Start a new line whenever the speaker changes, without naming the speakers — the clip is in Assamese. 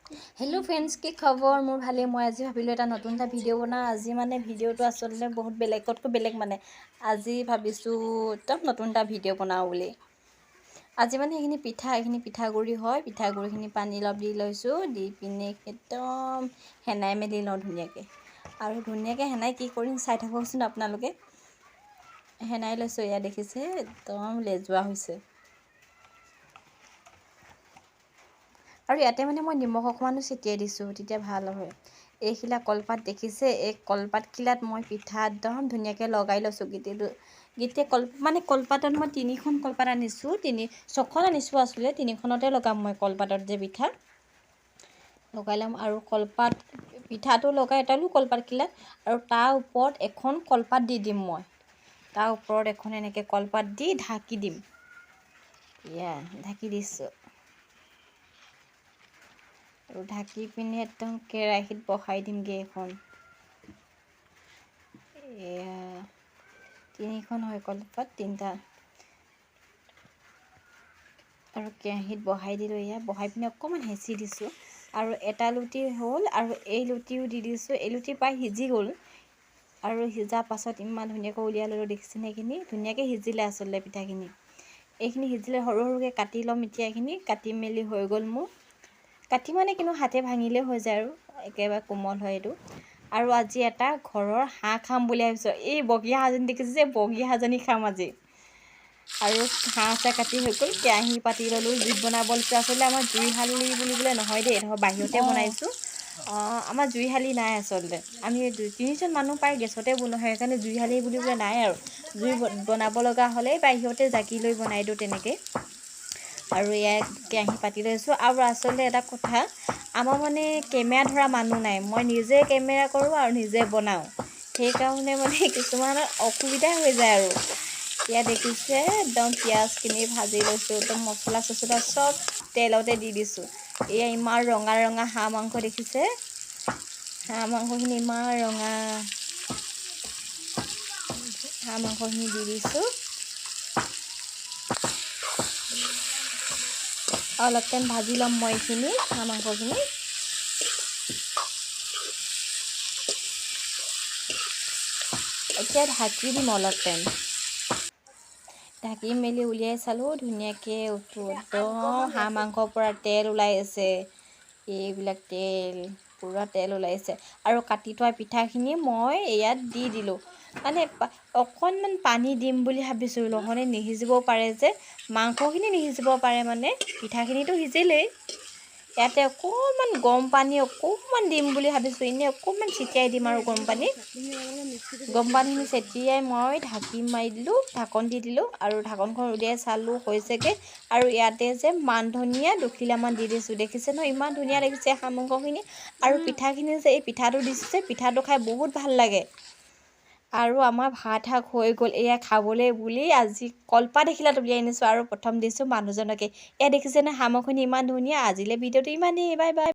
हेलो फ्रेंड्स की खबर मोर भाले मैं आज भाविलो এটা নতুন এটা ভিডিও বনা আজি মানে ভিডিওটো আসলে বহুত বেলেগতকৈ বেলেগ মানে আজি ভাবিছো একদম নতুন এটা ভিডিও বনাও বুলি আজি মানে এখিনি পিঠাগুৰি হয় পিঠাগুৰিখিনি পানী লব দি লৈছো দি পিনে একদম হেনাই মেলি ল ধুনিয়াকে আৰু ধুনিয়াকে হেনাই কি কৰিম চাই থাককচোন আপোনালোকে হেনাই লৈছো ইয়া দেখিছে একদম লেজুৱা হৈছে আৰু ইয়াতে মানে মই নিমখ অকমানো ছিটিয়াই দিছো তেতিয়া ভাল হয় এইখিলা কলপাত দেখিছে এই কলপাত কিলাত মই পিঠা একদম ধুনিয়াকে লগাই লৈছো গিতে কলপাতত মই তিনিখন কলপাত আনিছো ছখন আনিছো আসলে তিনিখনতে লগাম মই কলপাতত যে পিঠা লগাইলাম আৰু কলপাত পিঠাটো লগাই এটালো কলপাত কিলাত আৰু তাৰ ওপৰত এখন কলপাত দি দিম মই তাৰ ওপৰত এখন এনেকে কলপাত দি ঢাকি দিম ইয়া ঢাকি দিছো আৰু ঢাকি পিনে একদম কেৰাহীত বহাই দিমগে এখন এয়া তিনিখন হয় কলপাত তিনটা আৰু কেৰাহীত বহাই দিলো এয়া বহাই পিনে অকমান হেঁচি দিছো আৰু এটা লুটি হ'ল আৰু এই লুটিও দি দিছো এই লুটি পাই সিজি গ'ল আৰু সিজা পাছত ইমান ধুনিয়াকৈ উলিয়াই ললো দেখিছেনে এইখিনি ধুনিয়াকৈ সিজিলে আসলে পিঠাখিনি এইখিনি সিজিলে সৰু সৰুকে কাটি লম এতিয়া এইখিনি কাটি মেলি হৈ গ'ল মোৰ কাটি মানে কিনো হাতে ভাঙিলে হৈ যায় আৰু একেবাৰে কোমল হয় এইটো আৰু আজি এটা ঘৰৰ হাঁহ খাম বুলি ভাবিছো এই বগী হাঁহজনী দেখিছে যে বগী হাঁহজনী খাম আজি আৰু হাঁহ কাটি হৈ গ'ল কেৰাহী পাতি ললো জুইত বনাব লৈছো আসলে আমাৰ জুইশালি বুলিবলে নহয় দেই ধৰ বাহিৰতে বনাইছো আমাৰ জুইশালি নাই আসলে আমি তিনিজন মানুহ পাই গেছতে বনোৱা হয় কাৰণে জুইশালি বুলিবলে নাই আৰু জুই বনাব লগা হ'লে বাহিৰতে জাকি লৈ বনাই দিও তেনেকে আৰু ইয়া কেৰাহী পাতি লৈছো আৰু আসলে এটা কথা আমাৰ মানে কেমেৰা ধৰা মানুহ নাই মই নিজে কেমেৰা কৰো আৰু নিজে বনাও সেই কাৰণে মানে কিছুমান অসুবিধা হৈ যায় আৰু ইয়া দেখিছে একদম পিয়াজখিনি ভাজি লৈছো একদম মছলা চছলা সব তেলতে দি দিছো এয়া ইমান ৰঙা ৰঙা হাঁহ মাংস দেখিছে হাঁহ মাংসখিনি ইমান ৰঙা হাঁহ মাংসখিনি দি দিছো অলপ টাইম ভাজি লম মই এইখিনি হাঁহ মাংসখিনি এতিয়া ঢাকি দিম অলপ টাইম ঢাকি মেলি উলিয়াই চালো ধুনিয়াকে একদম হাঁহ মাংসৰ পৰা তেল ওলাই আছে এইবিলাক তেল পুৰা তেল ওলাইছে আৰু কাটি থোৱা পিঠাখিনি মই ইয়াত দি দিলো মানে অকনমান পানী দিম বুলি ভাবিছো নহলে নিহিজিব পাৰে যে মাংসখিনি নিহিজিব পাৰে মানে পিঠাখিনিটো সিজিলেই ইয়াতে অকমান গৰম পানী অকমান দিম বুলি ভাবিছো এনে অকমান ছিটিয়াই দিম আৰু গৰম পানীখিনি ছেটিয়াই মই ঢাকি মাৰি দিলো ঢাকন দি দিলো আৰু ঢাকনখন উলিয়াই চালো হৈছেগে আৰু ইয়াতে যে মান ধনিয়া দুখিলামান দি দিছো দেখিছে ন ইমান ধুনীয়া লাগিছে হাঁহ মাংসখিনি আৰু পিঠাখিনি যে এই পিঠাটো দিছো যে পিঠাটো খাই বহুত ভাল লাগে আৰু আমাৰ ভাত শাক হৈ গ'ল এয়া খাবলৈ বুলি আজি কলপাত দেখিলা উলিয়াই আনিছো আৰু প্ৰথম দিছো মানুহজনকে এয়া দেখিছে নে হাঁহ মাংসখিনি ইমান ধুনীয়া আজিলে ভিডিঅ'টো ইমানেই বাই বাই